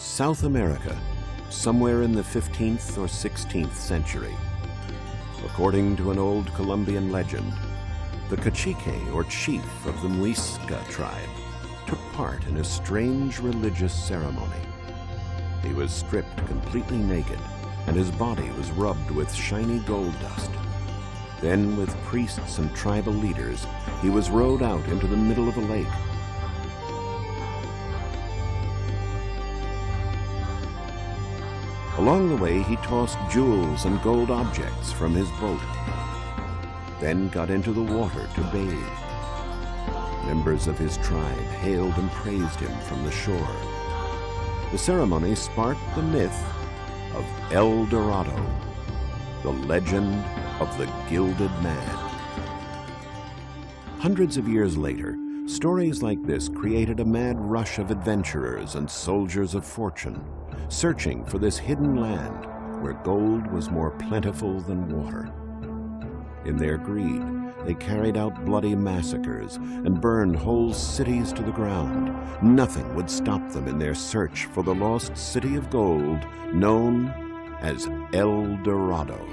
South America, somewhere in the 15th or 16th century. According to an old Colombian legend, the cacique, or chief of the Muisca tribe, took part in a strange religious ceremony. He was stripped completely naked, and his body was rubbed with shiny gold dust. Then, with priests and tribal leaders, he was rowed out into the middle of a lake. Along the way, he tossed jewels and gold objects from his boat, then got into the water to bathe. Members of his tribe hailed and praised him from the shore. The ceremony sparked the myth of El Dorado, the legend of the Gilded Man. Hundreds of years later, stories like this created a mad rush of adventurers and soldiers of fortune, searching for this hidden land where gold was more plentiful than water. In their greed, they carried out bloody massacres and burned whole cities to the ground. Nothing would stop them in their search for the lost city of gold known as El Dorado.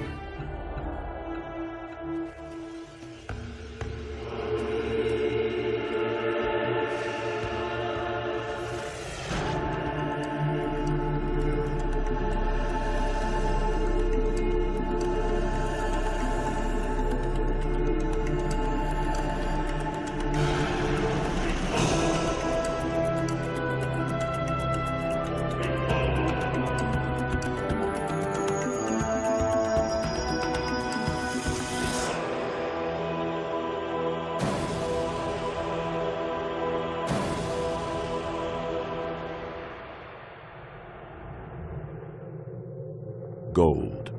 Gold,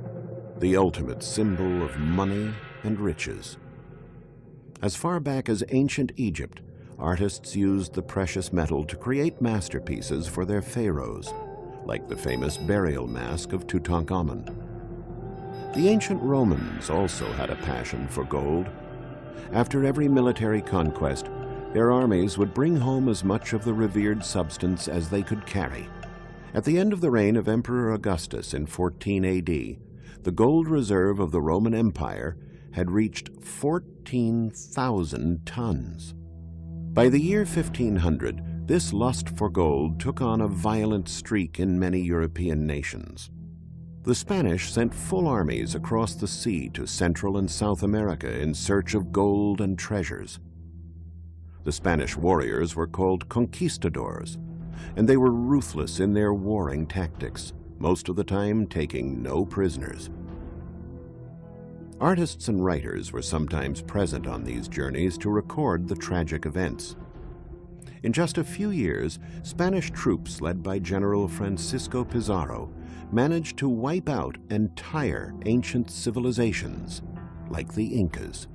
the ultimate symbol of money and riches. As far back as ancient Egypt, artists used the precious metal to create masterpieces for their pharaohs, like the famous burial mask of Tutankhamun. The ancient Romans also had a passion for gold. After every military conquest, their armies would bring home as much of the revered substance as they could carry. At the end of the reign of Emperor Augustus in 14 AD, the gold reserve of the Roman Empire had reached 14,000 tons. By the year 1500, this lust for gold took on a violent streak in many European nations. The Spanish sent full armies across the sea to Central and South America in search of gold and treasures. The Spanish warriors were called conquistadors, and they were ruthless in their warring tactics, most of the time taking no prisoners. Artists and writers were sometimes present on these journeys to record the tragic events. In just a few years, Spanish troops led by General Francisco Pizarro managed to wipe out entire ancient civilizations, like the Incas.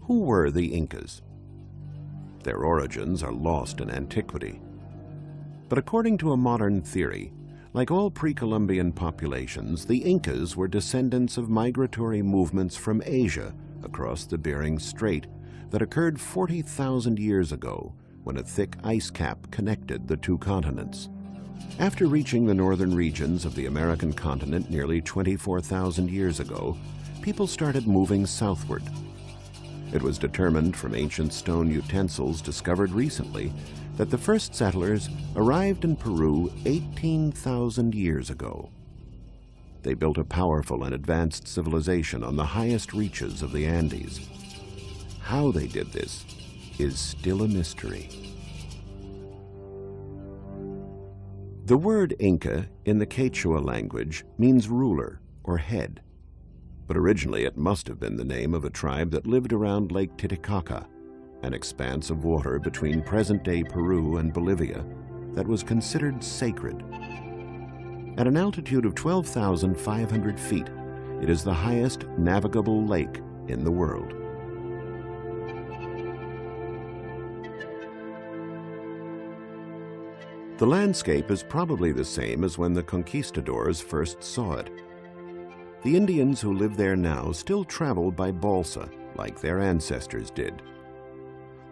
Who were the Incas? Their origins are lost in antiquity. But according to a modern theory, like all pre-Columbian populations, the Incas were descendants of migratory movements from Asia across the Bering Strait that occurred 40,000 years ago when a thick ice cap connected the two continents. After reaching the northern regions of the American continent nearly 24,000 years ago, people started moving southward. It was determined from ancient stone utensils discovered recently that the first settlers arrived in Peru 18,000 years ago. They built a powerful and advanced civilization on the highest reaches of the Andes. How they did this is still a mystery. The word Inca in the Quechua language means ruler or head, but originally it must have been the name of a tribe that lived around Lake Titicaca, an expanse of water between present-day Peru and Bolivia that was considered sacred. At an altitude of 12,500 feet, it is the highest navigable lake in the world. The landscape is probably the same as when the conquistadors first saw it. The Indians who live there now still travel by balsa, like their ancestors did.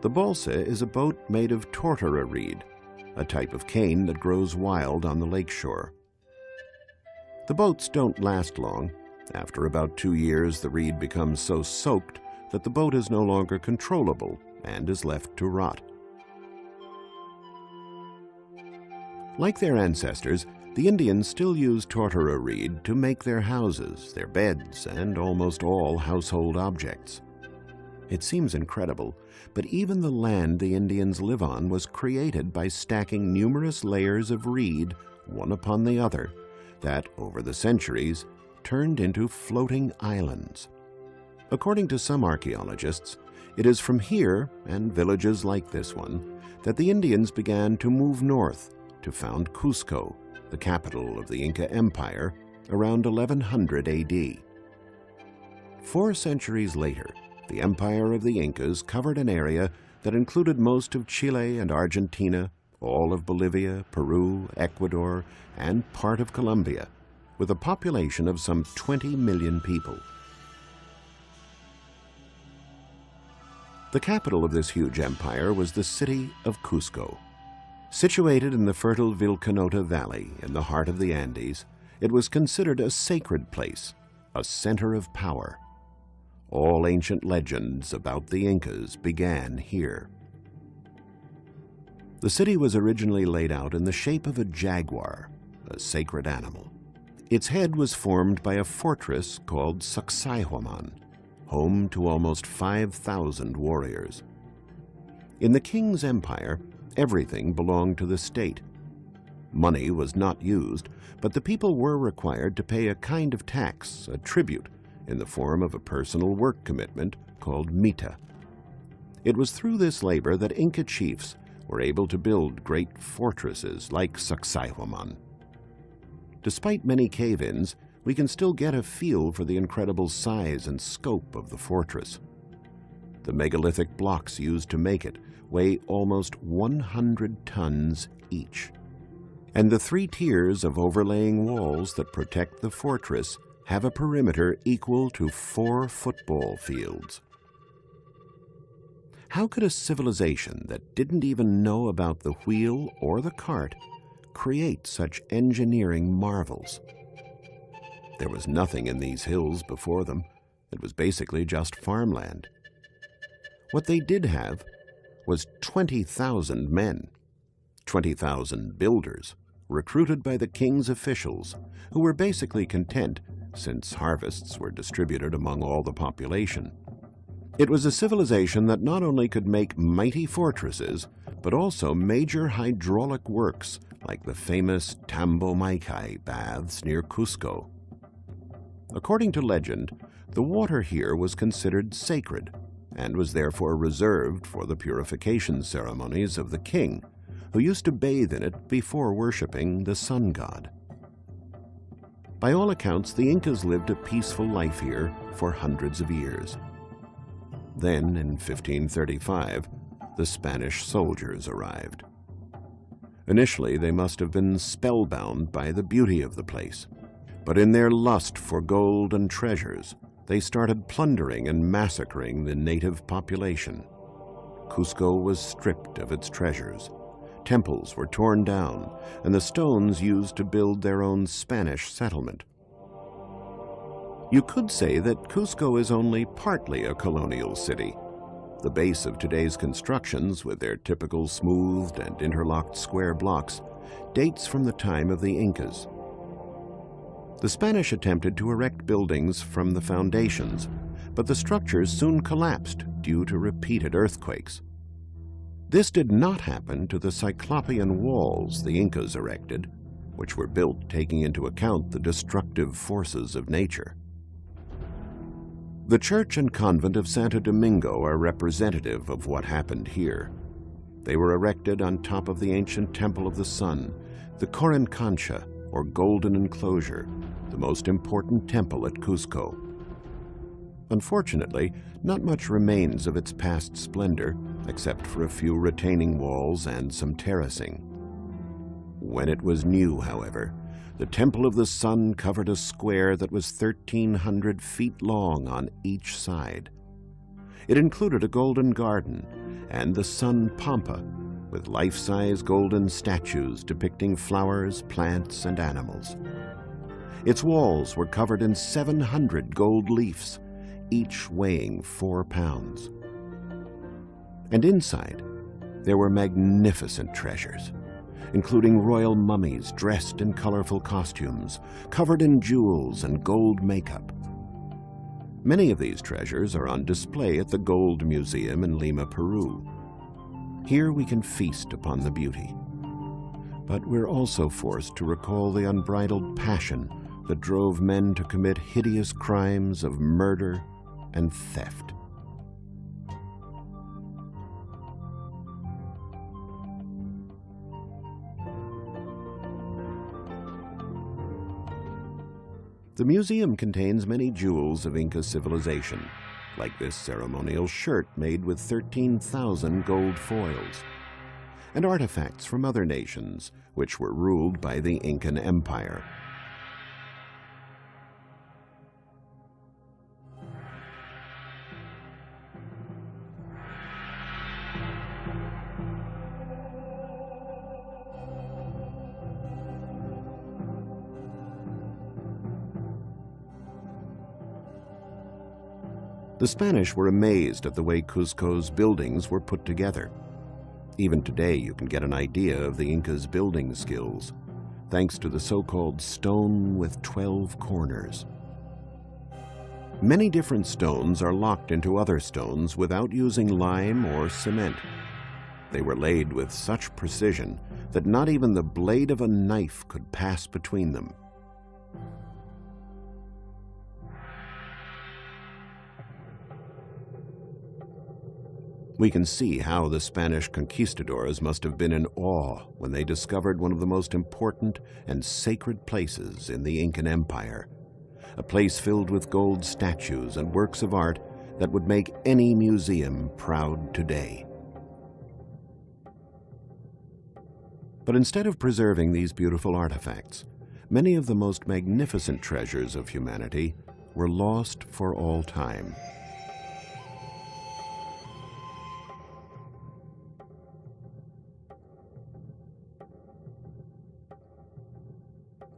The balsa is a boat made of tortora reed, a type of cane that grows wild on the lakeshore. The boats don't last long. After about 2 years, the reed becomes so soaked that the boat is no longer controllable and is left to rot. Like their ancestors, the Indians still use tortora reed to make their houses, their beds, and almost all household objects. It seems incredible, but even the land the Indians live on was created by stacking numerous layers of reed, one upon the other, that, over the centuries, turned into floating islands. According to some archaeologists, it is from here, and villages like this one, that the Indians began to move north to found Cusco, the capital of the Inca Empire, around 1100 AD. 4 centuries later, the Empire of the Incas covered an area that included most of Chile and Argentina, all of Bolivia, Peru, Ecuador, and part of Colombia, with a population of some 20 million people. The capital of this huge empire was the city of Cusco. Situated in the fertile Vilcanota Valley in the heart of the Andes, it was considered a sacred place, a center of power. All ancient legends about the Incas began here. The city was originally laid out in the shape of a jaguar, a sacred animal. Its head was formed by a fortress called Sacsayhuaman, home to almost 5,000 warriors. In the king's empire, everything belonged to the state. Money was not used, but the people were required to pay a kind of tax, a tribute, in the form of a personal work commitment called mita. It was through this labor that Inca chiefs were able to build great fortresses like Sacsayhuaman. Despite many cave-ins, we can still get a feel for the incredible size and scope of the fortress. The megalithic blocks used to make it weigh almost 100 tons each. And the 3 tiers of overlaying walls that protect the fortress have a perimeter equal to 4 football fields. How could a civilization that didn't even know about the wheel or the cart create such engineering marvels? There was nothing in these hills before them. It was basically just farmland. What they did have was 20,000 men, 20,000 builders, recruited by the king's officials, who were basically content since harvests were distributed among all the population. It was a civilization that not only could make mighty fortresses, but also major hydraulic works like the famous Tambomaicay baths near Cusco. According to legend, the water here was considered sacred and was therefore reserved for the purification ceremonies of the king, who used to bathe in it before worshiping the sun god. By all accounts, the Incas lived a peaceful life here for hundreds of years. Then, in 1535, the Spanish soldiers arrived. Initially, they must have been spellbound by the beauty of the place, but in their lust for gold and treasures, they started plundering and massacring the native population. Cusco was stripped of its treasures. Temples were torn down, and the stones used to build their own Spanish settlement. You could say that Cusco is only partly a colonial city. The base of today's constructions, with their typical smoothed and interlocked square blocks, dates from the time of the Incas. The Spanish attempted to erect buildings from the foundations, but the structures soon collapsed due to repeated earthquakes. This did not happen to the Cyclopean walls the Incas erected, which were built taking into account the destructive forces of nature. The church and convent of Santo Domingo are representative of what happened here. They were erected on top of the ancient Temple of the Sun, the Corincancha, or Golden Enclosure, the most important temple at Cusco. Unfortunately, not much remains of its past splendor, except for a few retaining walls and some terracing. When it was new, however, the Temple of the Sun covered a square that was 1,300 feet long on each side. It included a golden garden and the sun pampa, with life-size golden statues depicting flowers, plants, and animals. Its walls were covered in 700 gold leaves, each weighing 4 pounds. And inside, there were magnificent treasures, including royal mummies dressed in colorful costumes, covered in jewels and gold makeup. Many of these treasures are on display at the Gold Museum in Lima, Peru. Here we can feast upon the beauty. But we're also forced to recall the unbridled passion that drove men to commit hideous crimes of murder and theft. The museum contains many jewels of Inca civilization, like this ceremonial shirt made with 13,000 gold foils, and artifacts from other nations which were ruled by the Incan Empire. The Spanish were amazed at the way Cusco's buildings were put together. Even today, you can get an idea of the Incas' building skills, thanks to the so-called stone with 12 corners. Many different stones are locked into other stones without using lime or cement. They were laid with such precision that not even the blade of a knife could pass between them. We can see how the Spanish conquistadors must have been in awe when they discovered one of the most important and sacred places in the Incan Empire, a place filled with gold statues and works of art that would make any museum proud today. But instead of preserving these beautiful artifacts, many of the most magnificent treasures of humanity were lost for all time.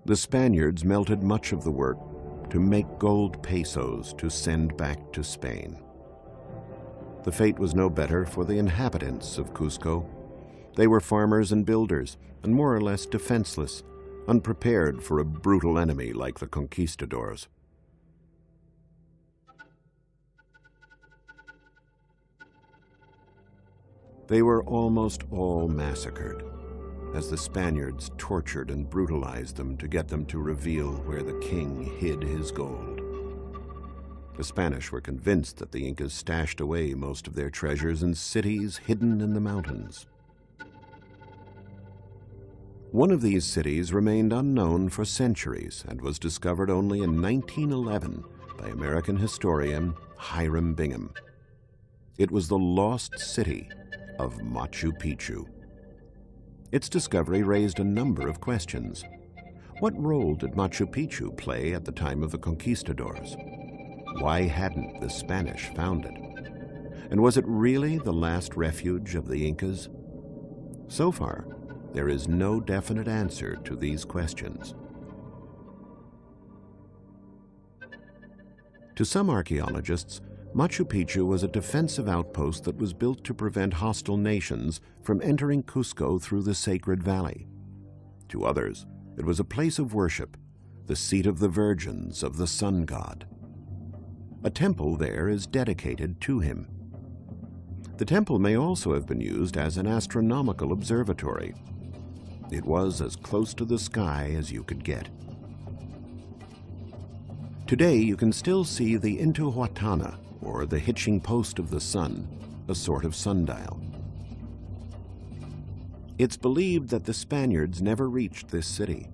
The Spaniards melted much of the work to make gold pesos to send back to Spain. The fate was no better for the inhabitants of Cusco. They were farmers and builders, and more or less defenseless, unprepared for a brutal enemy like the conquistadors. They were almost all massacred, as the Spaniards tortured and brutalized them to get them to reveal where the king hid his gold. The Spanish were convinced that the Incas stashed away most of their treasures in cities hidden in the mountains. One of these cities remained unknown for centuries and was discovered only in 1911 by American historian Hiram Bingham. It was the lost city of Machu Picchu. Its discovery raised a number of questions. What role did Machu Picchu play at the time of the conquistadors? Why hadn't the Spanish found it? And was it really the last refuge of the Incas? So far, there is no definite answer to these questions. To some archaeologists, Machu Picchu was a defensive outpost that was built to prevent hostile nations from entering Cusco through the sacred valley. To others, it was a place of worship, the seat of the virgins of the sun god. A temple there is dedicated to him. The temple may also have been used as an astronomical observatory. It was as close to the sky as you could get. Today, you can still see the Intihuatana, or the hitching post of the sun, a sort of sundial. It's believed that the Spaniards never reached this city.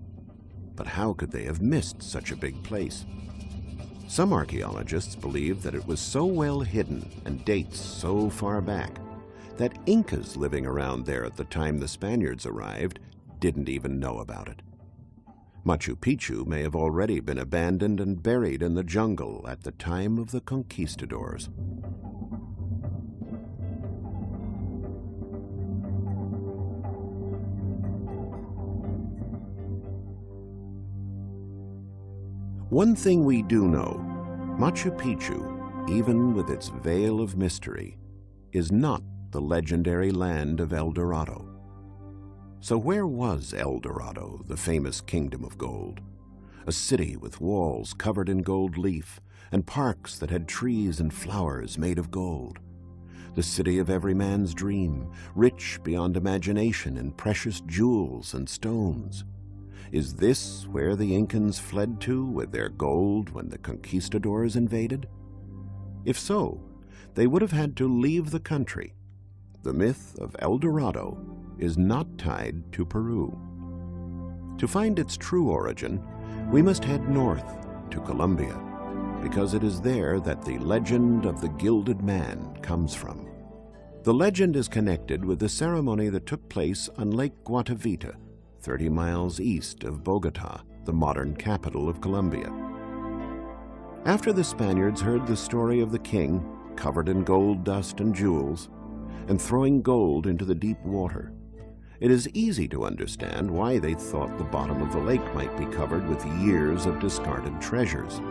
But how could they have missed such a big place? Some archaeologists believe that it was so well hidden and dates so far back that Incas living around there at the time the Spaniards arrived didn't even know about it. Machu Picchu may have already been abandoned and buried in the jungle at the time of the conquistadors. One thing we do know, Machu Picchu, even with its veil of mystery, is not the legendary land of El Dorado. So where was El Dorado, the famous kingdom of gold? A city with walls covered in gold leaf and parks that had trees and flowers made of gold. The city of every man's dream, rich beyond imagination in precious jewels and stones. Is this where the Incans fled to with their gold when the conquistadors invaded? If so, they would have had to leave the country. The myth of El Dorado is not tied to Peru. To find its true origin, we must head north to Colombia, because it is there that the legend of the Gilded Man comes from. The legend is connected with the ceremony that took place on Lake Guatavita, 30 miles east of Bogota, the modern capital of Colombia. After the Spaniards heard the story of the king, covered in gold dust and jewels, and throwing gold into the deep water, it is easy to understand why they thought the bottom of the lake might be covered with years of discarded treasures.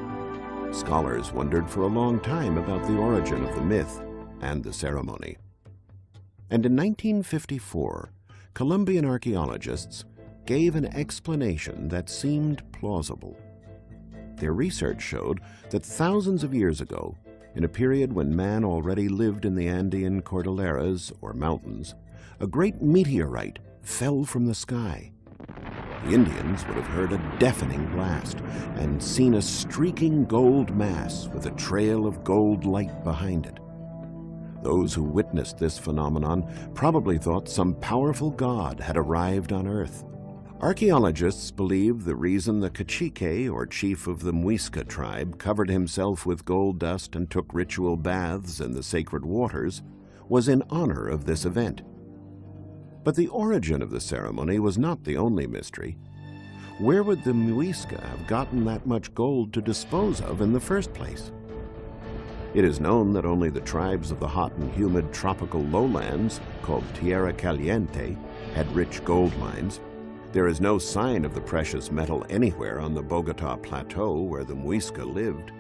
Scholars wondered for a long time about the origin of the myth and the ceremony. And in 1954, Colombian archaeologists gave an explanation that seemed plausible. Their research showed that thousands of years ago, in a period when man already lived in the Andean Cordilleras, or mountains, a great meteorite fell from the sky. The Indians would have heard a deafening blast and seen a streaking gold mass with a trail of gold light behind it. Those who witnessed this phenomenon probably thought some powerful god had arrived on Earth. Archaeologists believe the reason the cacique, or chief of the Muisca tribe, covered himself with gold dust and took ritual baths in the sacred waters was in honor of this event. But the origin of the ceremony was not the only mystery. Where would the Muisca have gotten that much gold to dispose of in the first place? It is known that only the tribes of the hot and humid tropical lowlands, called Tierra Caliente, had rich gold mines. There is no sign of the precious metal anywhere on the Bogota Plateau where the Muisca lived.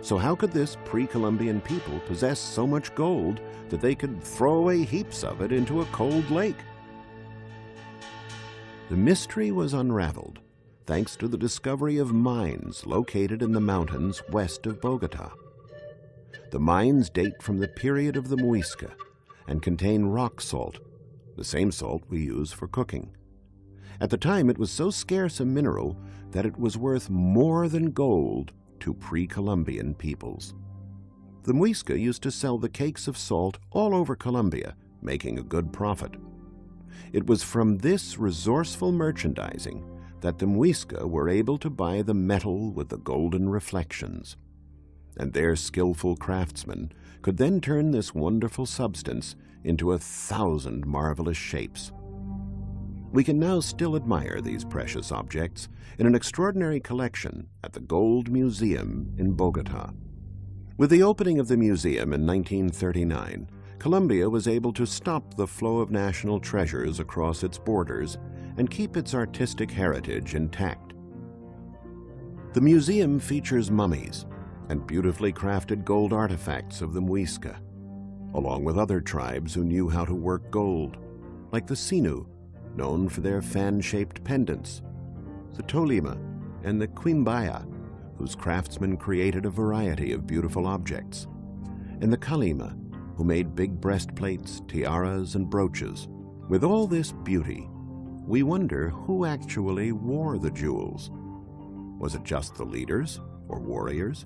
So how could this pre-Columbian people possess so much gold that they could throw away heaps of it into a cold lake? The mystery was unraveled thanks to the discovery of mines located in the mountains west of Bogota. The mines date from the period of the Muisca and contain rock salt, the same salt we use for cooking. At the time, it was so scarce a mineral that it was worth more than gold to pre-Columbian peoples. The Muisca used to sell the cakes of salt all over Colombia, making a good profit. It was from this resourceful merchandising that the Muisca were able to buy the metal with the golden reflections. And their skillful craftsmen could then turn this wonderful substance into 1,000 marvelous shapes. We can now still admire these precious objects in an extraordinary collection at the Gold Museum in Bogota. With the opening of the museum in 1939, Colombia was able to stop the flow of national treasures across its borders and keep its artistic heritage intact. The museum features mummies and beautifully crafted gold artifacts of the Muisca, along with other tribes who knew how to work gold, like the Sinu, known for their fan-shaped pendants, the Tolima, and the Quimbaya, whose craftsmen created a variety of beautiful objects, and the Calima, who made big breastplates, tiaras, and brooches. With all this beauty, we wonder who actually wore the jewels. Was it just the leaders or warriors?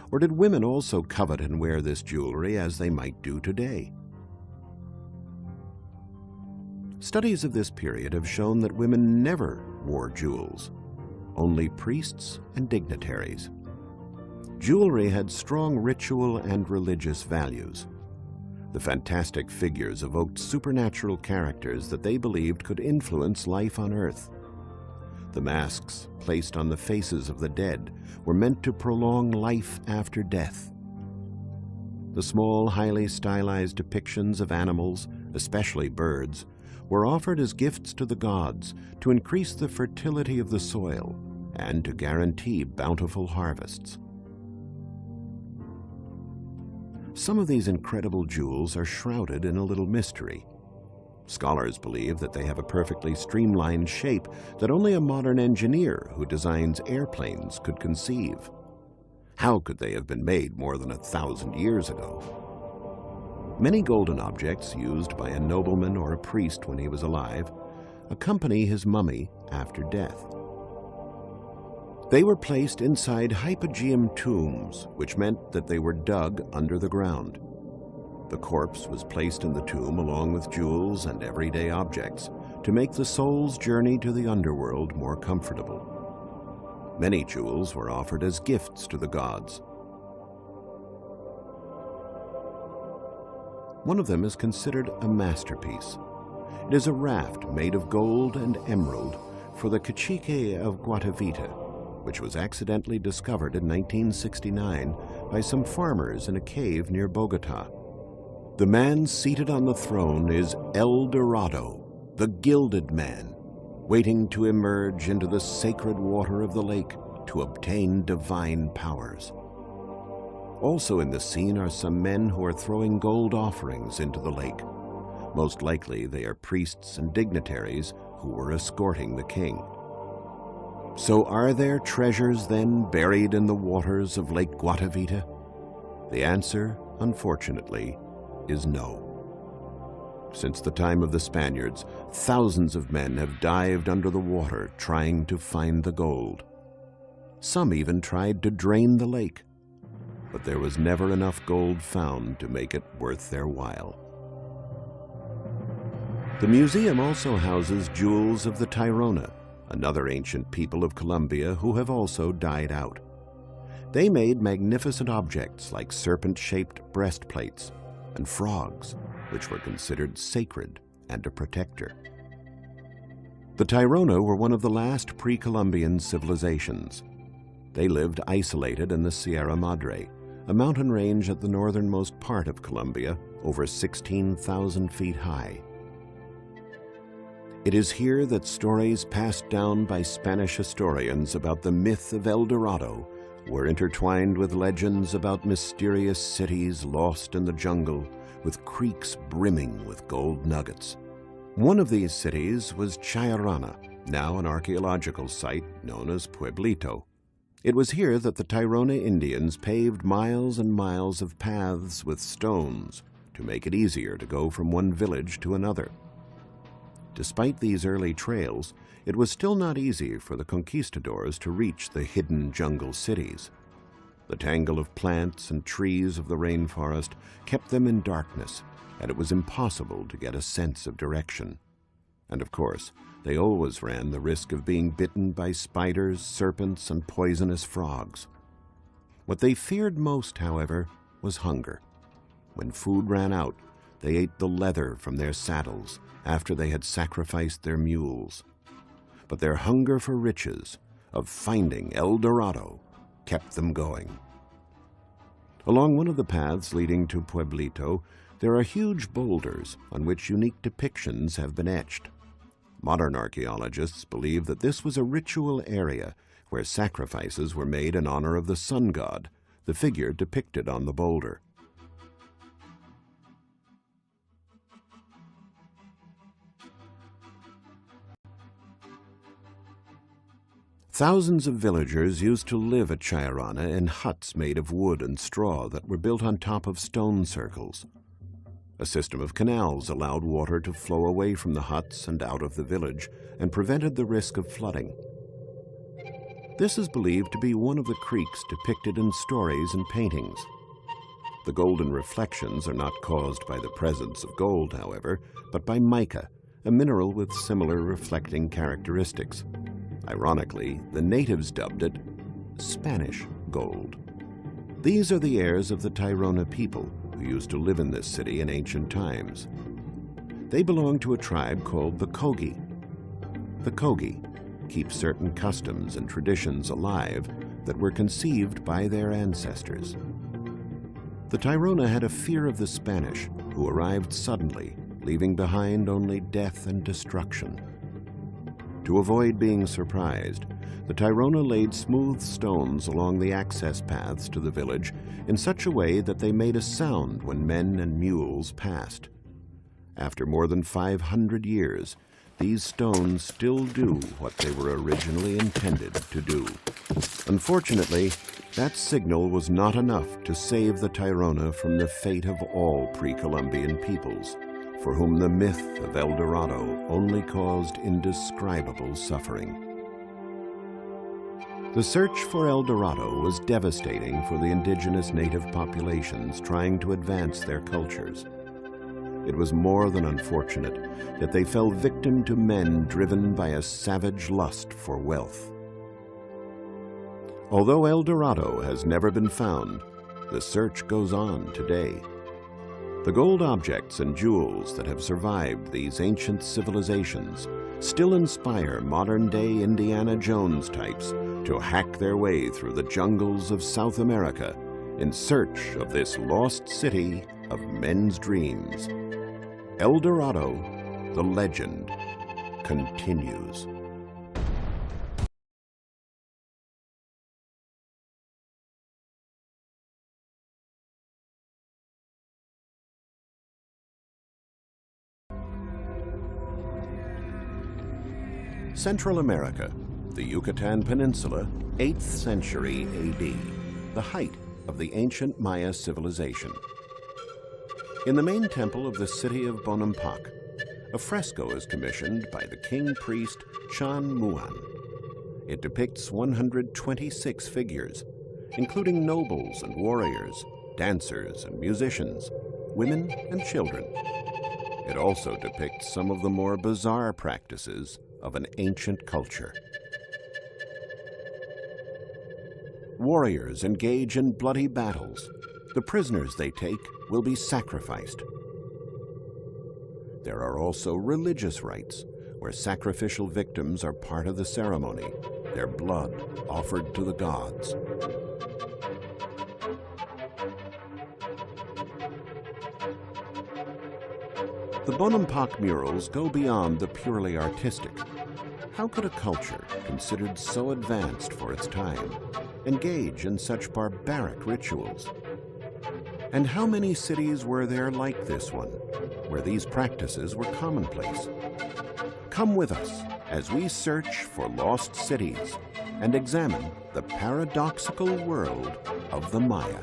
Or did women also covet and wear this jewelry as they might do today? Studies of this period have shown that women never wore jewels, only priests and dignitaries. Jewelry had strong ritual and religious values. The fantastic figures evoked supernatural characters that they believed could influence life on Earth. The masks placed on the faces of the dead were meant to prolong life after death. The small, highly stylized depictions of animals, especially birds, were offered as gifts to the gods to increase the fertility of the soil and to guarantee bountiful harvests. Some of these incredible jewels are shrouded in a little mystery. Scholars believe that they have a perfectly streamlined shape that only a modern engineer who designs airplanes could conceive. How could they have been made more than 1,000 years ago? Many golden objects used by a nobleman or a priest when he was alive accompany his mummy after death. They were placed inside hypogeum tombs, which meant that they were dug under the ground. The corpse was placed in the tomb along with jewels and everyday objects to make the soul's journey to the underworld more comfortable. Many jewels were offered as gifts to the gods. One of them is considered a masterpiece. It is a raft made of gold and emerald for the Cacique of Guatavita, which was accidentally discovered in 1969 by some farmers in a cave near Bogota. The man seated on the throne is El Dorado, the gilded man, waiting to emerge into the sacred water of the lake to obtain divine powers. Also in the scene are some men who are throwing gold offerings into the lake. Most likely they are priests and dignitaries who were escorting the king. So are there treasures then buried in the waters of Lake Guatavita? The answer, unfortunately, is no. Since the time of the Spaniards, thousands of men have dived under the water trying to find the gold. Some even tried to drain the lake, but there was never enough gold found to make it worth their while. The museum also houses jewels of the Tairona, another ancient people of Colombia who have also died out. They made magnificent objects like serpent-shaped breastplates and frogs, which were considered sacred and a protector. The Tairona were one of the last pre-Columbian civilizations. They lived isolated in the Sierra Madre, a mountain range at the northernmost part of Colombia, over 16,000 feet high. It is here that stories passed down by Spanish historians about the myth of El Dorado were intertwined with legends about mysterious cities lost in the jungle, with creeks brimming with gold nuggets. One of these cities was Chayarana, now an archaeological site known as Pueblito. It was here that the Tairona Indians paved miles and miles of paths with stones to make it easier to go from one village to another. Despite these early trails, it was still not easy for the conquistadors to reach the hidden jungle cities. The tangle of plants and trees of the rainforest kept them in darkness, and it was impossible to get a sense of direction. And of course, they always ran the risk of being bitten by spiders, serpents, and poisonous frogs. What they feared most, however, was hunger. When food ran out, they ate the leather from their saddles after they had sacrificed their mules. But their hunger for riches, of finding El Dorado, kept them going. Along one of the paths leading to Pueblito, there are huge boulders on which unique depictions have been etched. Modern archaeologists believe that this was a ritual area where sacrifices were made in honor of the sun god, the figure depicted on the boulder. Thousands of villagers used to live at Chayarana in huts made of wood and straw that were built on top of stone circles. A system of canals allowed water to flow away from the huts and out of the village and prevented the risk of flooding. This is believed to be one of the creeks depicted in stories and paintings. The golden reflections are not caused by the presence of gold, however, but by mica, a mineral with similar reflecting characteristics. Ironically, the natives dubbed it Spanish gold. These are the heirs of the Tairona people who used to live in this city in ancient times. They belong to a tribe called the Kogi. The Kogi keep certain customs and traditions alive that were conceived by their ancestors. The Tairona had a fear of the Spanish, who arrived suddenly, leaving behind only death and destruction. To avoid being surprised, the Tairona laid smooth stones along the access paths to the village in such a way that they made a sound when men and mules passed. After more than 500 years, these stones still do what they were originally intended to do. Unfortunately, that signal was not enough to save the Tairona from the fate of all pre-Columbian peoples, for whom the myth of El Dorado only caused indescribable suffering. The search for El Dorado was devastating for the indigenous native populations trying to advance their cultures. It was more than unfortunate that they fell victim to men driven by a savage lust for wealth. Although El Dorado has never been found, the search goes on today. The gold objects and jewels that have survived these ancient civilizations still inspire modern-day Indiana Jones types to hack their way through the jungles of South America in search of this lost city of men's dreams. El Dorado, the legend, continues. Central America, the Yucatan Peninsula, 8th century AD, the height of the ancient Maya civilization. In the main temple of the city of Bonampak, a fresco is commissioned by the king priest Chan Muan. It depicts 126 figures, including nobles and warriors, dancers and musicians, women and children. It also depicts some of the more bizarre practices of an ancient culture. Warriors engage in bloody battles. The prisoners they take will be sacrificed. There are also religious rites, where sacrificial victims are part of the ceremony, their blood offered to the gods. The Bonampak murals go beyond the purely artistic. How could a culture, considered so advanced for its time, engage in such barbaric rituals? And how many cities were there like this one, where these practices were commonplace? Come with us as we search for lost cities and examine the paradoxical world of the Maya.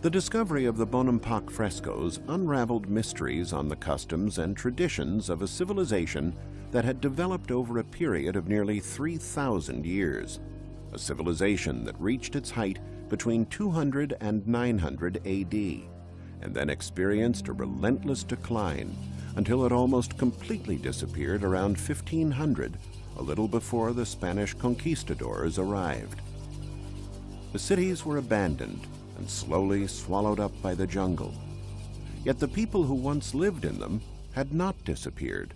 The discovery of the Bonampak frescoes unraveled mysteries on the customs and traditions of a civilization that had developed over a period of nearly 3,000 years, a civilization that reached its height between 200 and 900 AD, and then experienced a relentless decline until it almost completely disappeared around 1500, a little before the Spanish conquistadors arrived. The cities were abandoned and slowly swallowed up by the jungle. Yet the people who once lived in them had not disappeared.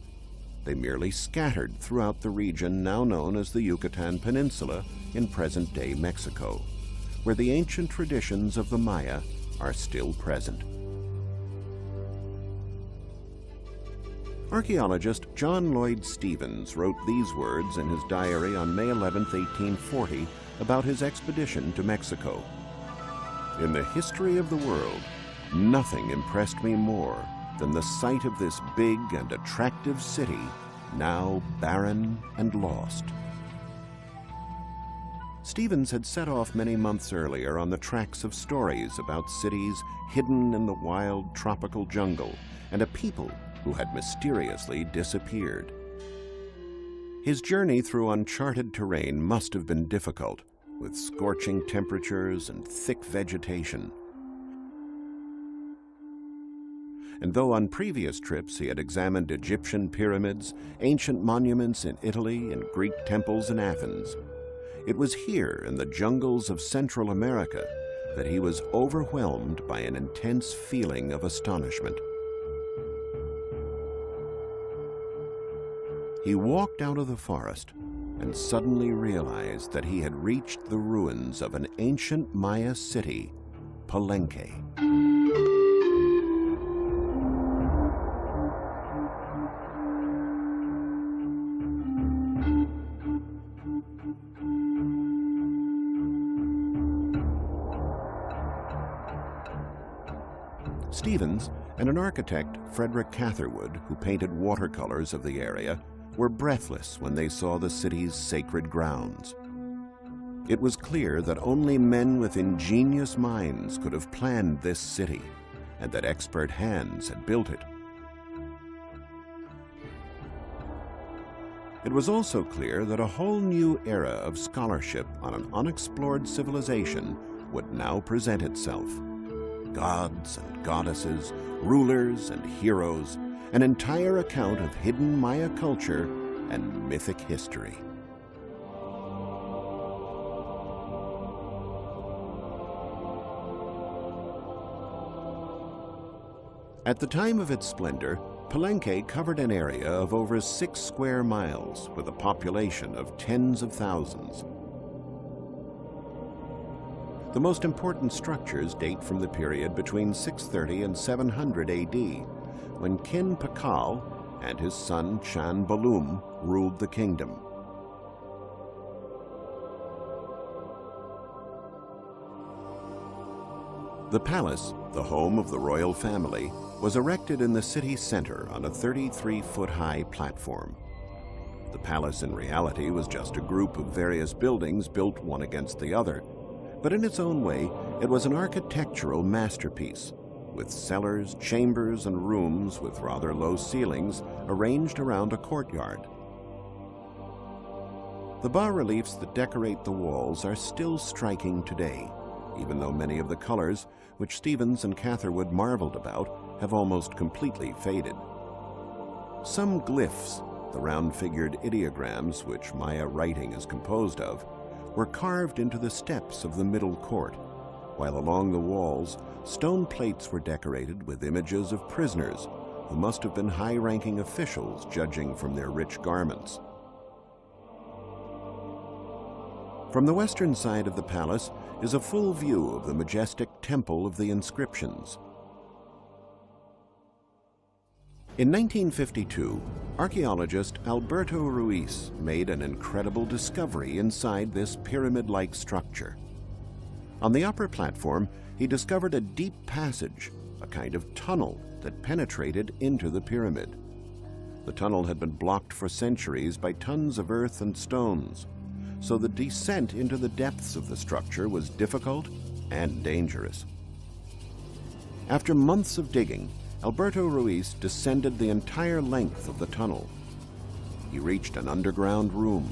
They merely scattered throughout the region now known as the Yucatan Peninsula in present-day Mexico, where the ancient traditions of the Maya are still present. Archaeologist John Lloyd Stephens wrote these words in his diary on May 11, 1840, about his expedition to Mexico. In the history of the world, nothing impressed me more than the sight of this big and attractive city, now barren and lost. Stephens had set off many months earlier on the tracks of stories about cities hidden in the wild tropical jungle and a people who had mysteriously disappeared. His journey through uncharted terrain must have been difficult, with scorching temperatures and thick vegetation. And though on previous trips he had examined Egyptian pyramids, ancient monuments in Italy, and Greek temples in Athens, it was here in the jungles of Central America that he was overwhelmed by an intense feeling of astonishment. He walked out of the forest and suddenly realized that he had reached the ruins of an ancient Maya city, Palenque. Stevens and an architect, Frederick Catherwood, who painted watercolors of the area, were breathless when they saw the city's sacred grounds. It was clear that only men with ingenious minds could have planned this city, and that expert hands had built it. It was also clear that a whole new era of scholarship on an unexplored civilization would now present itself. Gods and goddesses, rulers and heroes, an entire account of hidden Maya culture and mythic history. At the time of its splendor, Palenque covered an area of over 6 square miles with a population of tens of thousands. The most important structures date from the period between 630 and 700 AD, when Kin Pakal and his son Chan Balum ruled the kingdom. The palace, the home of the royal family, was erected in the city center on a 33-foot-high platform. The palace in reality was just a group of various buildings built one against the other, but in its own way, it was an architectural masterpiece, with cellars, chambers, and rooms with rather low ceilings arranged around a courtyard. The bas-reliefs that decorate the walls are still striking today, even though many of the colors, which Stevens and Catherwood marveled about, have almost completely faded. Some glyphs, the round-figured ideograms which Maya writing is composed of, were carved into the steps of the middle court, while along the walls, stone plates were decorated with images of prisoners who must have been high-ranking officials judging from their rich garments. From the western side of the palace is a full view of the majestic Temple of the Inscriptions. In 1952, archaeologist Alberto Ruiz made an incredible discovery inside this pyramid-like structure. On the upper platform, he discovered a deep passage, a kind of tunnel that penetrated into the pyramid. The tunnel had been blocked for centuries by tons of earth and stones, so the descent into the depths of the structure was difficult and dangerous. After months of digging, Alberto Ruiz descended the entire length of the tunnel. He reached an underground room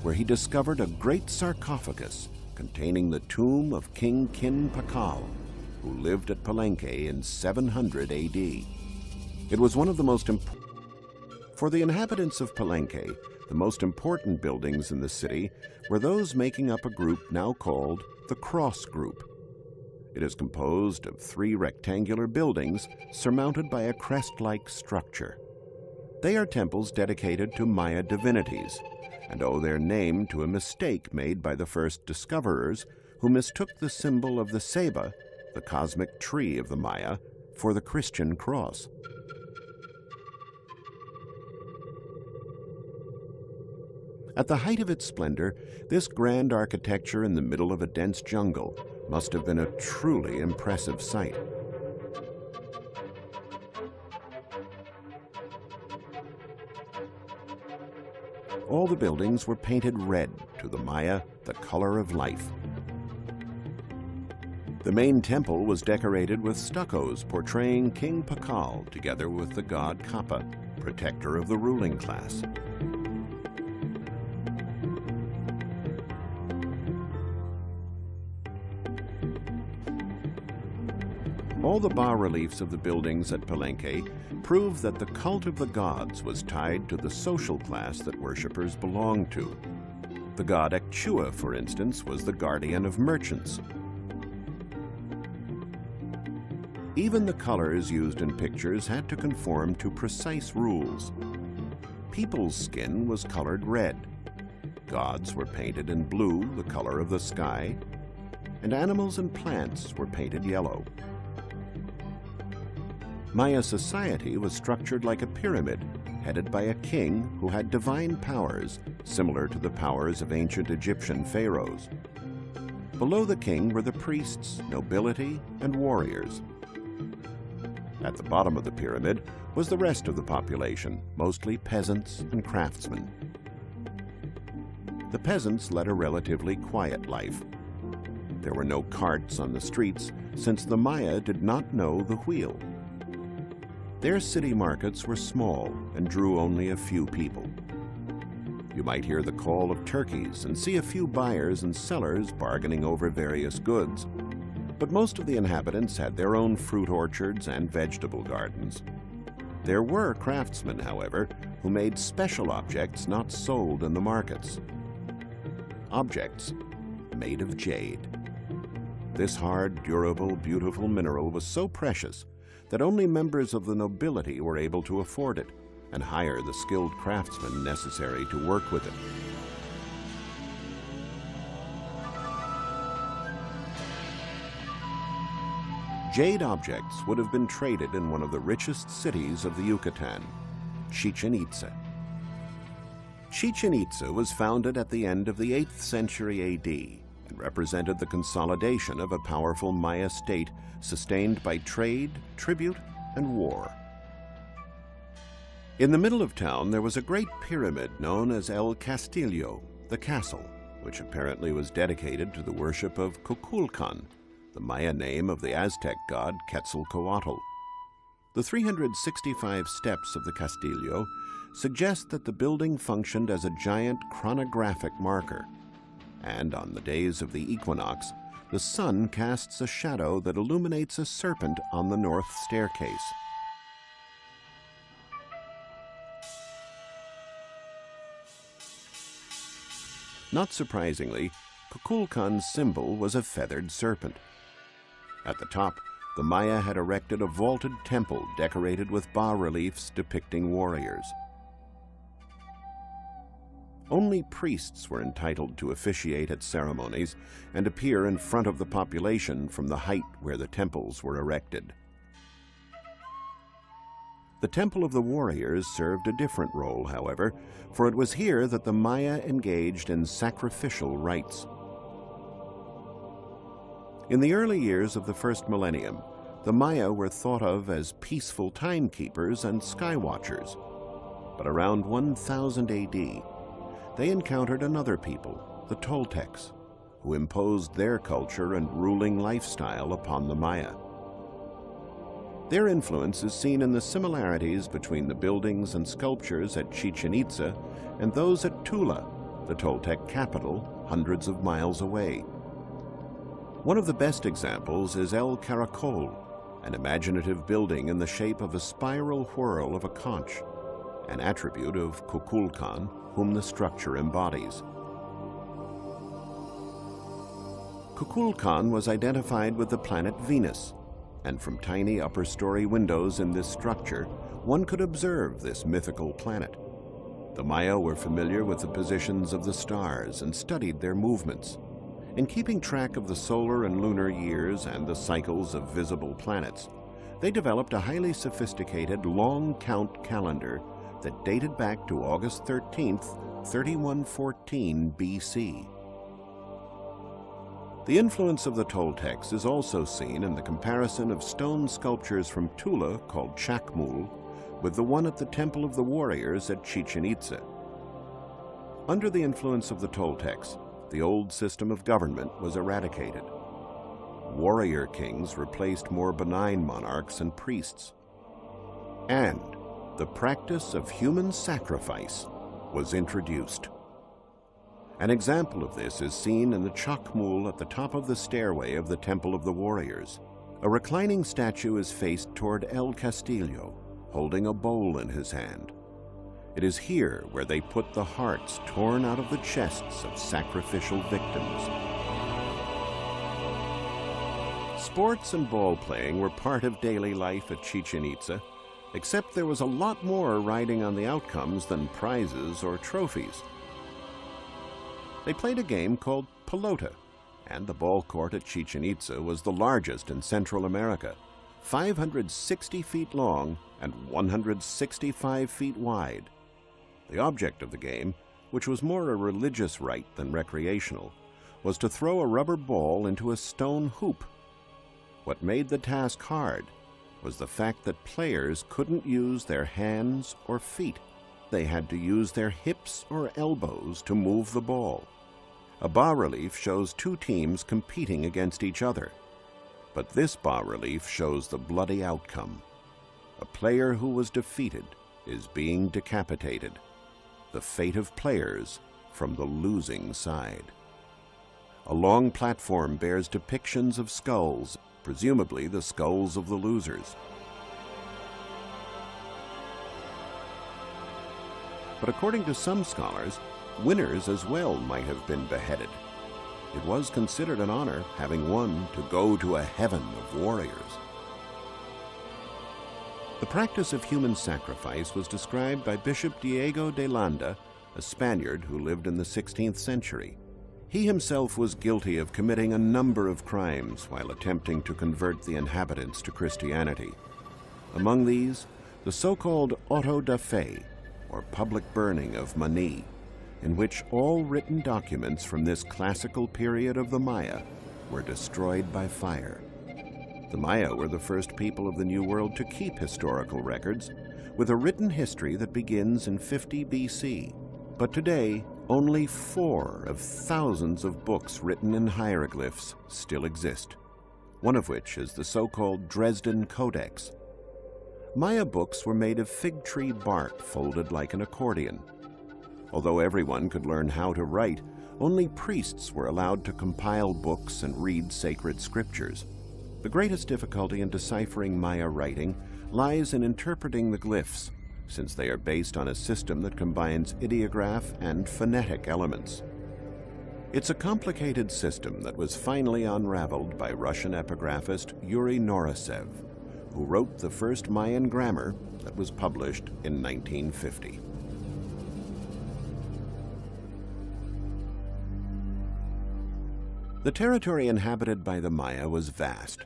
where he discovered a great sarcophagus containing the tomb of King Kin Pakal, who lived at Palenque in 700 AD. It was one of the most important. For the inhabitants of Palenque, the most important buildings in the city were those making up a group now called the Cross Group. It is composed of 3 rectangular buildings surmounted by a crest-like structure. They are temples dedicated to Maya divinities and owe their name to a mistake made by the first discoverers who mistook the symbol of the ceiba, the cosmic tree of the Maya, for the Christian cross. At the height of its splendor, this grand architecture in the middle of a dense jungle must have been a truly impressive sight. All the buildings were painted red, to the Maya, the color of life. The main temple was decorated with stuccos portraying King Pakal together with the god Kappa, protector of the ruling class. All the bas-reliefs of the buildings at Palenque prove that the cult of the gods was tied to the social class that worshippers belonged to. The god Ekchua, for instance, was the guardian of merchants. Even the colors used in pictures had to conform to precise rules. People's skin was colored red. Gods were painted in blue, the color of the sky, and animals and plants were painted yellow. Maya society was structured like a pyramid, headed by a king who had divine powers, similar to the powers of ancient Egyptian pharaohs. Below the king were the priests, nobility, and warriors. At the bottom of the pyramid was the rest of the population, mostly peasants and craftsmen. The peasants led a relatively quiet life. There were no carts on the streets, since the Maya did not know the wheel. Their city markets were small and drew only a few people. You might hear the call of turkeys and see a few buyers and sellers bargaining over various goods. But most of the inhabitants had their own fruit orchards and vegetable gardens. There were craftsmen, however, who made special objects not sold in the markets. Objects made of jade. This hard, durable, beautiful mineral was so precious that only members of the nobility were able to afford it and hire the skilled craftsmen necessary to work with it. Jade objects would have been traded in one of the richest cities of the Yucatan, Chichen Itza. Chichen Itza was founded at the end of the 8th century AD and represented the consolidation of a powerful Maya state sustained by trade, tribute, and war. In the middle of town there was a great pyramid known as El Castillo, the castle, which apparently was dedicated to the worship of Kukulkan, the Maya name of the Aztec god Quetzalcoatl. The 365 steps of the Castillo suggest that the building functioned as a giant chronographic marker, and on the days of the equinox, the sun casts a shadow that illuminates a serpent on the north staircase. Not surprisingly, Kukulkan's symbol was a feathered serpent. At the top, the Maya had erected a vaulted temple decorated with bas-reliefs depicting warriors. Only priests were entitled to officiate at ceremonies and appear in front of the population from the height where the temples were erected. The Temple of the Warriors served a different role, however, for it was here that the Maya engaged in sacrificial rites. In the early years of the first millennium, the Maya were thought of as peaceful timekeepers and skywatchers. But around 1000 AD, they encountered another people, the Toltecs, who imposed their culture and ruling lifestyle upon the Maya. Their influence is seen in the similarities between the buildings and sculptures at Chichen Itza and those at Tula, the Toltec capital, hundreds of miles away. One of the best examples is El Caracol, an imaginative building in the shape of a spiral whirl of a conch, an attribute of Kukulkan, whom the structure embodies. Kukulkan was identified with the planet Venus, and from tiny upper-story windows in this structure, one could observe this mythical planet. The Maya were familiar with the positions of the stars and studied their movements. In keeping track of the solar and lunar years and the cycles of visible planets, they developed a highly sophisticated long-count calendar that dated back to August 13th, 3114 BC. The influence of the Toltecs is also seen in the comparison of stone sculptures from Tula called Chacmul with the one at the Temple of the Warriors at Chichen Itza. Under the influence of the Toltecs, the old system of government was eradicated. Warrior kings replaced more benign monarchs and priests. And the practice of human sacrifice was introduced. An example of this is seen in the Chacmul at the top of the stairway of the Temple of the Warriors, A reclining statue is faced toward El Castillo, holding a bowl in his hand. It is here where they put the hearts torn out of the chests of sacrificial victims. Sports and ball playing were part of daily life at Chichen Itza, except there was a lot more riding on the outcomes than prizes or trophies. They played a game called pelota, and the ball court at Chichen Itza was the largest in Central America, 560 feet long and 165 feet wide. The object of the game, which was more a religious rite than recreational, was to throw a rubber ball into a stone hoop. What made the task hard was the fact that players couldn't use their hands or feet. They had to use their hips or elbows to move the ball. A bas-relief shows two teams competing against each other. But this bas-relief shows the bloody outcome. A player who was defeated is being decapitated. The fate of players from the losing side. A long platform bears depictions of skulls, presumably the skulls of the losers. But according to some scholars, winners as well might have been beheaded. It was considered an honor, having won, to go to a heaven of warriors. The practice of human sacrifice was described by Bishop Diego de Landa, a Spaniard who lived in the 16th century. He himself was guilty of committing a number of crimes while attempting to convert the inhabitants to Christianity. Among these, the so-called auto da fe, or public burning of money, in which all written documents from this classical period of the Maya were destroyed by fire. The Maya were the first people of the New World to keep historical records, with a written history that begins in 50 BC. But today, only 4 of thousands of books written in hieroglyphs still exist, one of which is the so-called Dresden Codex. Maya books were made of fig tree bark folded like an accordion. Although everyone could learn how to write, only priests were allowed to compile books and read sacred scriptures. The greatest difficulty in deciphering Maya writing lies in interpreting the glyphs, since they are based on a system that combines ideograph and phonetic elements. It's a complicated system that was finally unraveled by Russian epigraphist Yuri Norosev, who wrote the first Mayan grammar that was published in 1950. The territory inhabited by the Maya was vast,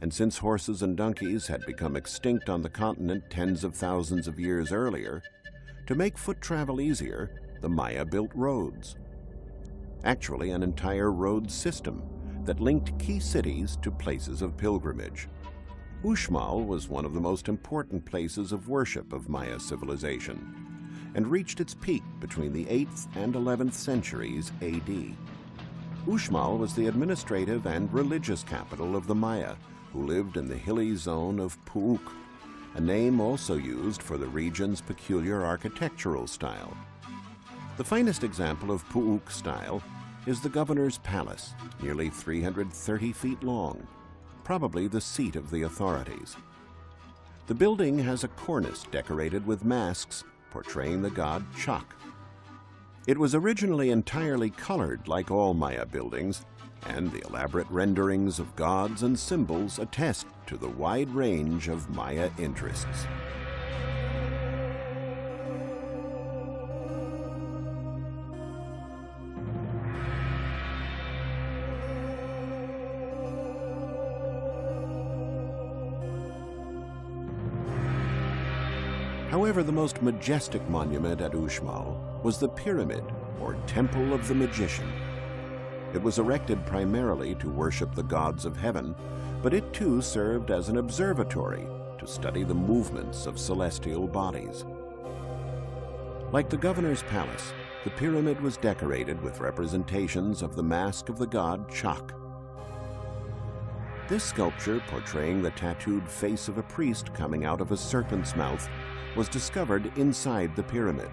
and since horses and donkeys had become extinct on the continent tens of thousands of years earlier, to make foot travel easier, the Maya built roads. Actually, an entire road system that linked key cities to places of pilgrimage. Uxmal was one of the most important places of worship of Maya civilization, and reached its peak between the 8th and 11th centuries AD. Uxmal was the administrative and religious capital of the Maya, who lived in the hilly zone of Puuc, a name also used for the region's peculiar architectural style. The finest example of Puuc style is the governor's palace, nearly 330 feet long, probably the seat of the authorities. The building has a cornice decorated with masks portraying the god Chak. It was originally entirely colored like all Maya buildings, and the elaborate renderings of gods and symbols attest to the wide range of Maya interests. However, the most majestic monument at Uxmal was the pyramid, or Temple of the Magician. It was erected primarily to worship the gods of heaven, but it too served as an observatory to study the movements of celestial bodies. Like the governor's palace, the pyramid was decorated with representations of the mask of the god Chak. This sculpture, portraying the tattooed face of a priest coming out of a serpent's mouth, was discovered inside the pyramid.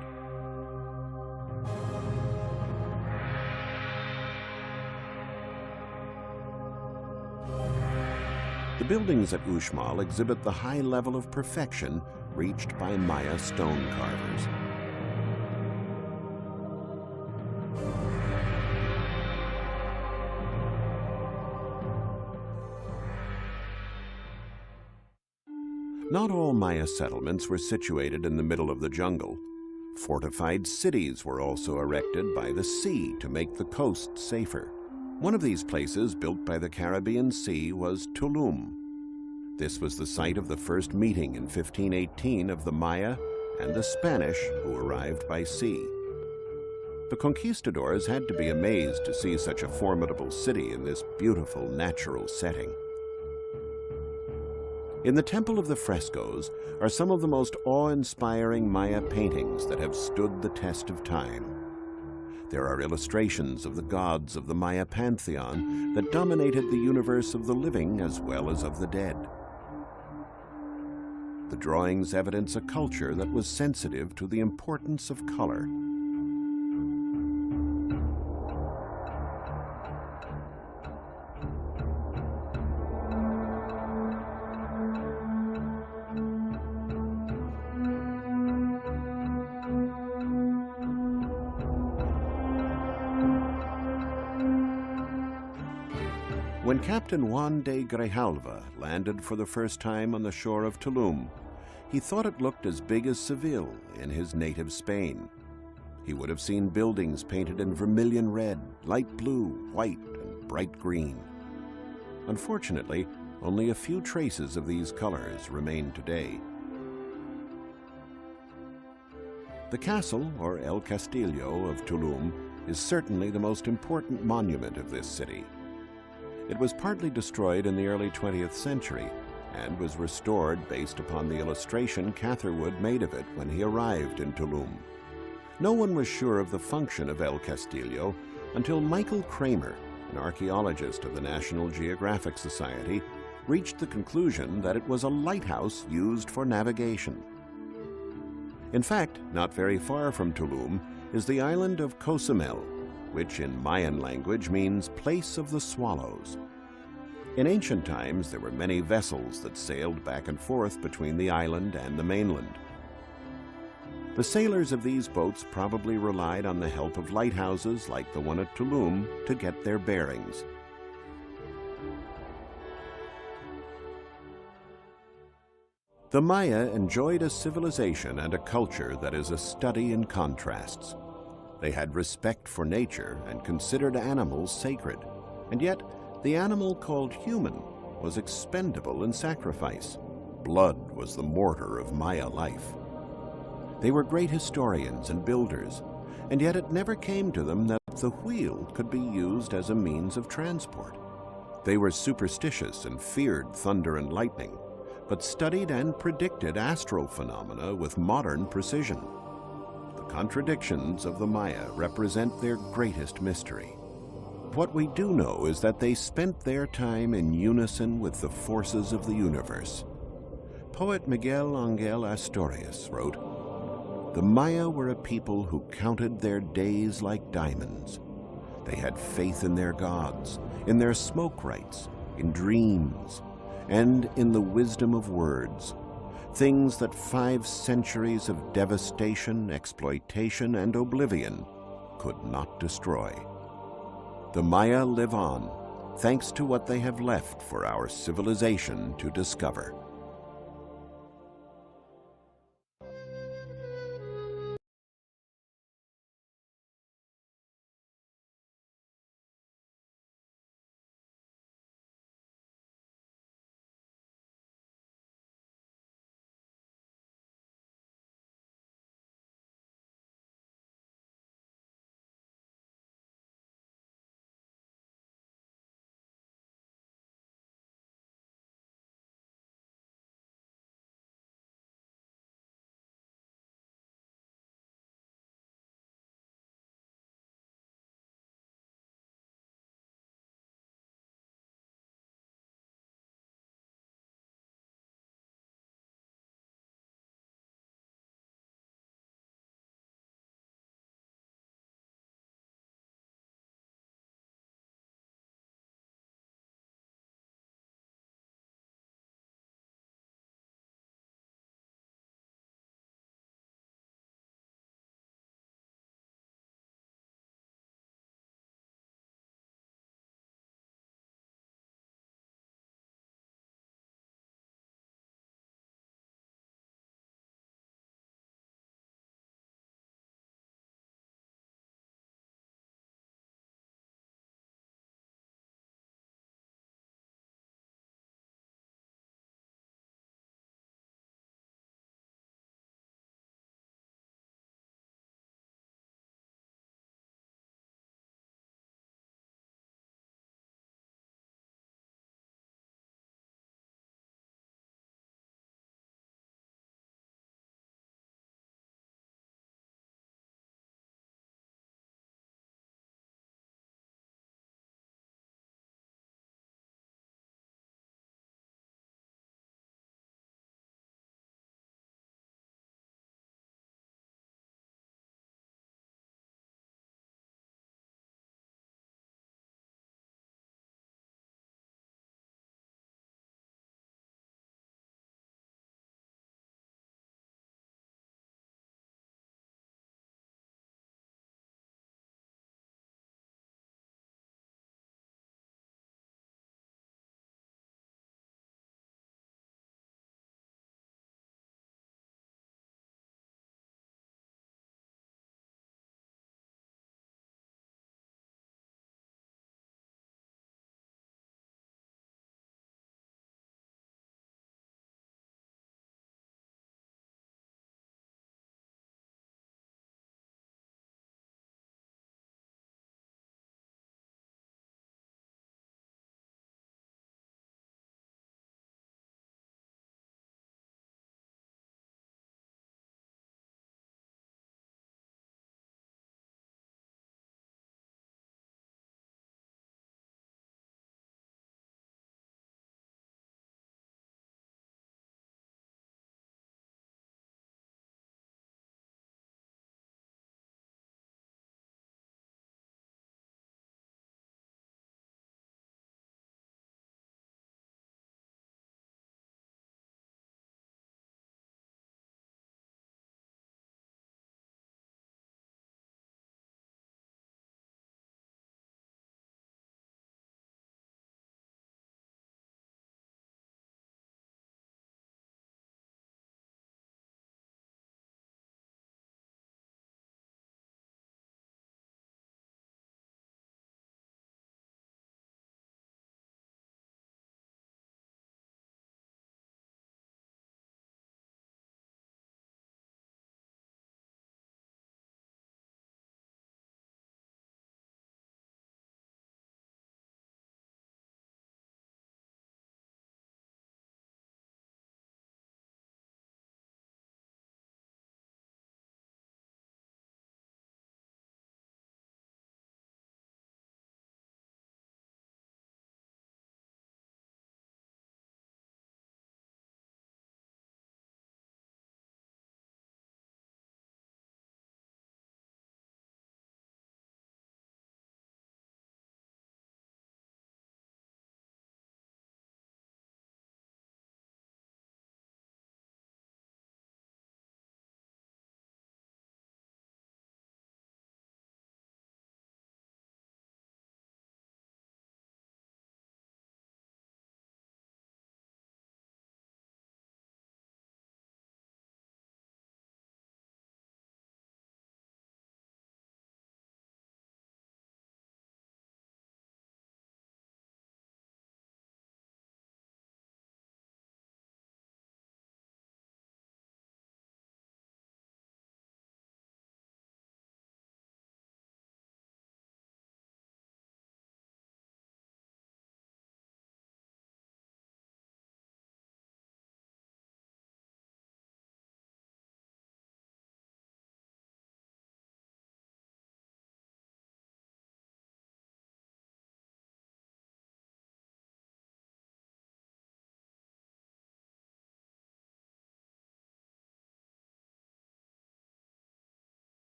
The buildings at Uxmal exhibit the high level of perfection reached by Maya stone carvers. Not all Maya settlements were situated in the middle of the jungle. Fortified cities were also erected by the sea to make the coast safer. One of these places, built by the Caribbean Sea, was Tulum. This was the site of the first meeting in 1518 of the Maya and the Spanish who arrived by sea. The conquistadors had to be amazed to see such a formidable city in this beautiful natural setting. In the Temple of the Frescoes are some of the most awe-inspiring Maya paintings that have stood the test of time. There are illustrations of the gods of the Maya pantheon that dominated the universe of the living as well as of the dead. The drawings evidence a culture that was sensitive to the importance of color. When Captain Juan de Grijalva landed for the first time on the shore of Tulum, he thought it looked as big as Seville in his native Spain. He would have seen buildings painted in vermilion red, light blue, white, and bright green. Unfortunately, only a few traces of these colors remain today. The castle, or El Castillo of Tulum, is certainly the most important monument of this city. It was partly destroyed in the early 20th century and was restored based upon the illustration Catherwood made of it when he arrived in Tulum. No one was sure of the function of El Castillo until Michael Kramer, an archaeologist of the National Geographic Society, reached the conclusion that it was a lighthouse used for navigation. In fact, not very far from Tulum is the island of Cozumel, which in Mayan language means place of the swallows. In ancient times, there were many vessels that sailed back and forth between the island and the mainland. The sailors of these boats probably relied on the help of lighthouses like the one at Tulum to get their bearings. The Maya enjoyed a civilization and a culture that is a study in contrasts. They had respect for nature and considered animals sacred, and yet the animal called human was expendable in sacrifice. Blood was the mortar of Maya life. They were great historians and builders, and yet it never came to them that the wheel could be used as a means of transport. They were superstitious and feared thunder and lightning, but studied and predicted astral phenomena with modern precision. The contradictions of the Maya represent their greatest mystery. What we do know is that they spent their time in unison with the forces of the universe. Poet Miguel Ángel Asturias wrote, "The Maya were a people who counted their days like diamonds. They had faith in their gods, in their smoke rites, in dreams, and in the wisdom of words, things that 5 centuries of devastation, exploitation, and oblivion could not destroy. The Maya live on, thanks to what they have left for our civilization to discover."